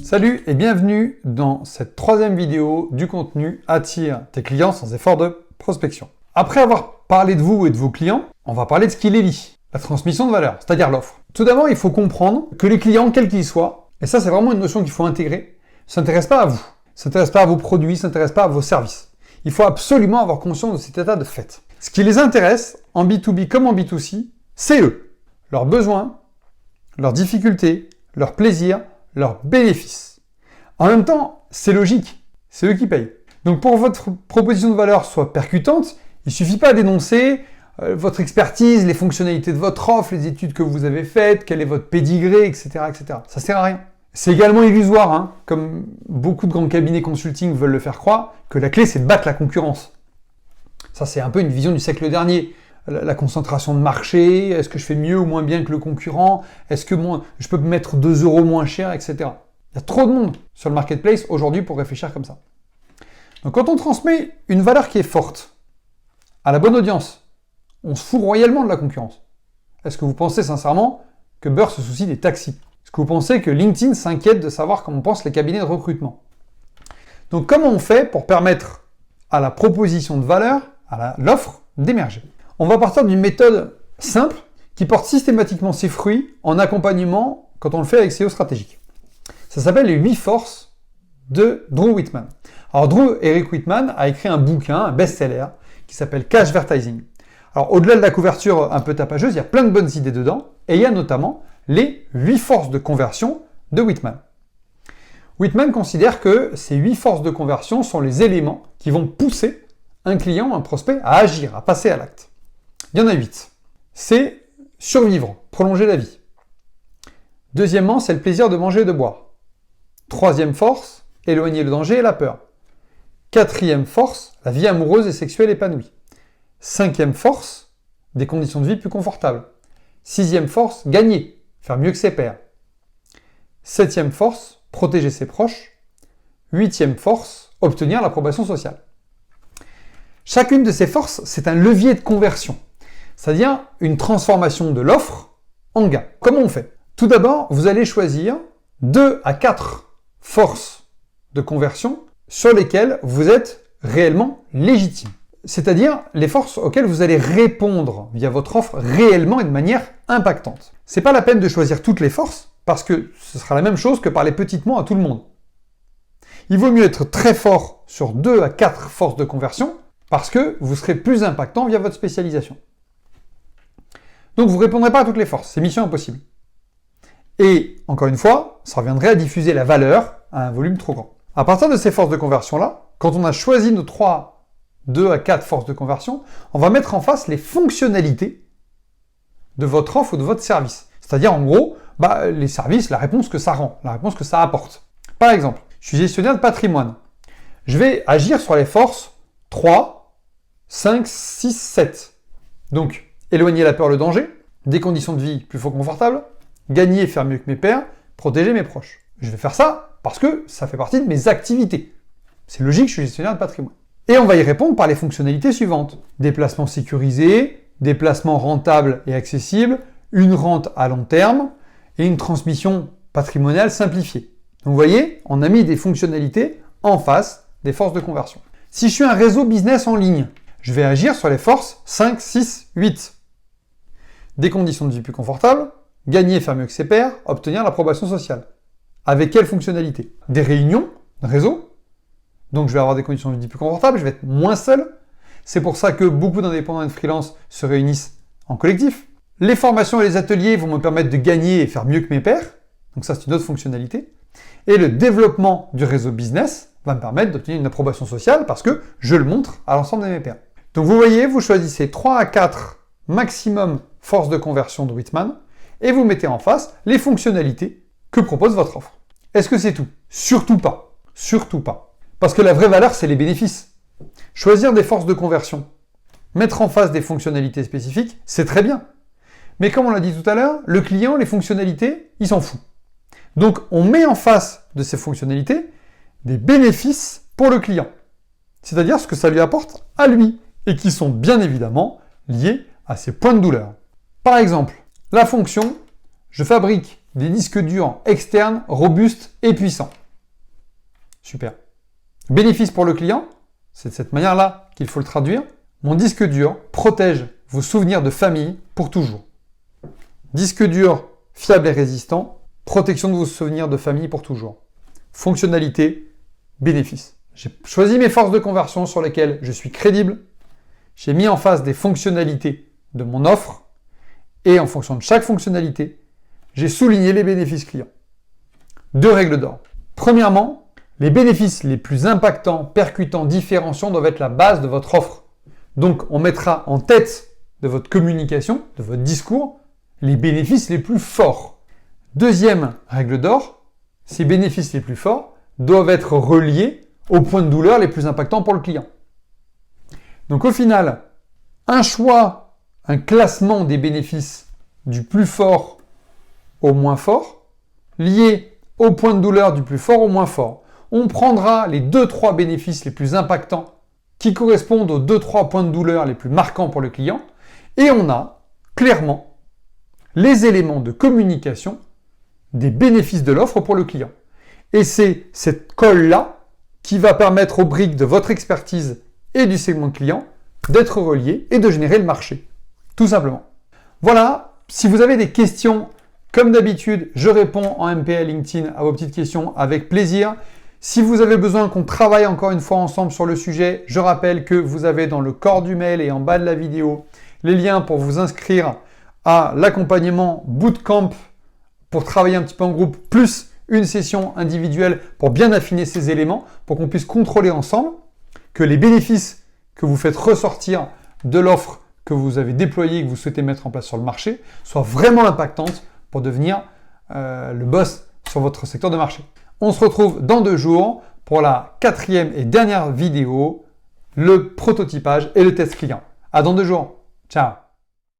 Salut et bienvenue dans cette troisième vidéo du contenu Attire tes clients sans effort de prospection. Après avoir parlé de vous et de vos clients, on va parler de ce qui les lie, la transmission de valeur, c'est-à-dire l'offre. Tout d'abord, il faut comprendre que les clients, quels qu'ils soient, et ça c'est vraiment une notion qu'il faut intégrer, ne s'intéressent pas à vous, ne s'intéressent pas à vos produits, ne s'intéressent pas à vos services. Il faut absolument avoir conscience de cet état de fait. Ce qui les intéresse, en B2B comme en B2C, c'est eux, leurs besoins, leurs difficultés, leurs plaisirs, leurs bénéfices. En même temps, c'est logique, c'est eux qui payent. Donc pour que votre proposition de valeur soit percutante, il ne suffit pas d'énoncer votre expertise, les fonctionnalités de votre offre, les études que vous avez faites, quel est votre pédigré, etc. etc. Ça ne sert à rien. C'est également illusoire, comme beaucoup de grands cabinets consulting veulent le faire croire, que la clé c'est de battre la concurrence. Ça c'est un peu une vision du siècle dernier. La concentration de marché, est-ce que je fais mieux ou moins bien que le concurrent, est-ce que je peux me mettre 2 € moins cher, etc. Il y a trop de monde sur le marketplace aujourd'hui pour réfléchir comme ça. Donc quand on transmet une valeur qui est forte à la bonne audience, on se fout royalement de la concurrence. Est-ce que vous pensez sincèrement que Beurre se soucie des taxis? Est-ce que vous pensez que LinkedIn s'inquiète de savoir comment pensent les cabinets de recrutement? Donc comment on fait pour permettre à la proposition de valeur, à l'offre, d'émerger? On va partir d'une méthode simple qui porte systématiquement ses fruits en accompagnement quand on le fait avec SEO stratégique. Ça s'appelle les 8 forces de Drew Whitman. Alors Eric Whitman a écrit un bouquin, un best-seller, qui s'appelle Cashvertising. Alors au-delà de la couverture un peu tapageuse, il y a plein de bonnes idées dedans, et il y a notamment les 8 forces de conversion de Whitman. Whitman considère que ces 8 forces de conversion sont les éléments qui vont pousser un client, un prospect, à agir, à passer à l'acte. Il y en a 8. C'est survivre, prolonger la vie. Deuxièmement, c'est le plaisir de manger et de boire. Troisième force, éloigner le danger et la peur. Quatrième force, la vie amoureuse et sexuelle épanouie. Cinquième force, des conditions de vie plus confortables. Sixième force, gagner, faire mieux que ses pairs. Septième force, protéger ses proches. Huitième force, obtenir l'approbation sociale. Chacune de ces forces, c'est un levier de conversion, c'est-à-dire une transformation de l'offre en gain. Comment on fait? Tout d'abord, vous allez choisir 2 à 4 forces de conversion sur lesquelles vous êtes réellement légitime. C'est-à-dire les forces auxquelles vous allez répondre via votre offre réellement et de manière impactante. C'est pas la peine de choisir toutes les forces parce que ce sera la même chose que parler petitement à tout le monde. Il vaut mieux être très fort sur 2 à 4 forces de conversion parce que vous serez plus impactant via votre spécialisation. Donc vous ne répondrez pas à toutes les forces, c'est mission impossible. Et encore une fois, ça reviendrait à diffuser la valeur à un volume trop grand. À partir de ces forces de conversion-là, quand on a choisi nos 2 à 4 forces de conversion, on va mettre en face les fonctionnalités de votre offre ou de votre service. C'est-à-dire en gros, les services, la réponse que ça rend, la réponse que ça apporte. Par exemple, je suis gestionnaire de patrimoine. Je vais agir sur les forces 3, 5, 6, 7. Donc, éloigner la peur, le danger, des conditions de vie plus confortables, gagner et faire mieux que mes pairs, protéger mes proches. Je vais faire ça parce que ça fait partie de mes activités. C'est logique, je suis gestionnaire de patrimoine. Et on va y répondre par les fonctionnalités suivantes. Des placements sécurisés, des placements rentables et accessibles, une rente à long terme et une transmission patrimoniale simplifiée. Donc vous voyez, on a mis des fonctionnalités en face des forces de conversion. Si je suis un réseau business en ligne, je vais agir sur les forces 5, 6, 8. Des conditions de vie plus confortables, gagner et faire mieux que ses pairs, obtenir l'approbation sociale. Avec quelle fonctionnalité? Des réunions, réseau. Donc je vais avoir des conditions de vie plus confortables, je vais être moins seul. C'est pour ça que beaucoup d'indépendants et de freelance se réunissent en collectif. Les formations et les ateliers vont me permettre de gagner et faire mieux que mes pairs. Donc ça, c'est une autre fonctionnalité. Et le développement du réseau business va me permettre d'obtenir une approbation sociale parce que je le montre à l'ensemble de mes pairs. Donc vous voyez, vous choisissez 3 à 4 maximum forces de conversion de Whitman et vous mettez en face les fonctionnalités que propose votre offre. Est-ce que c'est tout? Surtout pas. Surtout pas. Parce que la vraie valeur, c'est les bénéfices. Choisir des forces de conversion, mettre en face des fonctionnalités spécifiques, c'est très bien. Mais comme on l'a dit tout à l'heure, le client, les fonctionnalités, il s'en fout. Donc on met en face de ces fonctionnalités des bénéfices pour le client. C'est-à-dire ce que ça lui apporte à lui, et qui sont bien évidemment liés à ses points de douleur. Par exemple, la fonction Je fabrique des disques durs externes, robustes et puissants. Super. Bénéfice pour le client, c'est de cette manière-là qu'il faut le traduire. Mon disque dur protège vos souvenirs de famille pour toujours. Disque dur fiable et résistant, protection de vos souvenirs de famille pour toujours. Fonctionnalité, bénéfice. J'ai choisi mes forces de conversion sur lesquelles je suis crédible. J'ai mis en face des fonctionnalités de mon offre et en fonction de chaque fonctionnalité, j'ai souligné les bénéfices clients. 2 règles d'or. Premièrement, les bénéfices les plus impactants, percutants, différenciants doivent être la base de votre offre. Donc, on mettra en tête de votre communication, de votre discours, les bénéfices les plus forts. Deuxième règle d'or, ces bénéfices les plus forts doivent être reliés aux points de douleur les plus impactants pour le client. Donc, au final, un choix, un classement des bénéfices du plus fort au moins fort, lié au point de douleur du plus fort au moins fort. On prendra les 2-3 bénéfices les plus impactants qui correspondent aux 2-3 points de douleur les plus marquants pour le client, et on a clairement les éléments de communication des bénéfices de l'offre pour le client. Et c'est cette colle-là qui va permettre aux briques de votre expertise et du segment client d'être reliées et de générer le marché. Tout simplement. Voilà, si vous avez des questions, comme d'habitude, je réponds en MPA LinkedIn à vos petites questions avec plaisir. Si vous avez besoin qu'on travaille encore une fois ensemble sur le sujet, je rappelle que vous avez dans le corps du mail et en bas de la vidéo les liens pour vous inscrire à l'accompagnement Bootcamp pour travailler un petit peu en groupe, plus une session individuelle pour bien affiner ces éléments, pour qu'on puisse contrôler ensemble que les bénéfices que vous faites ressortir de l'offre que vous avez déployée et que vous souhaitez mettre en place sur le marché soient vraiment impactantes pour devenir le boss sur votre secteur de marché. On se retrouve dans 2 jours pour la 4e et dernière vidéo, le prototypage et le test client. À dans 2 jours. Ciao.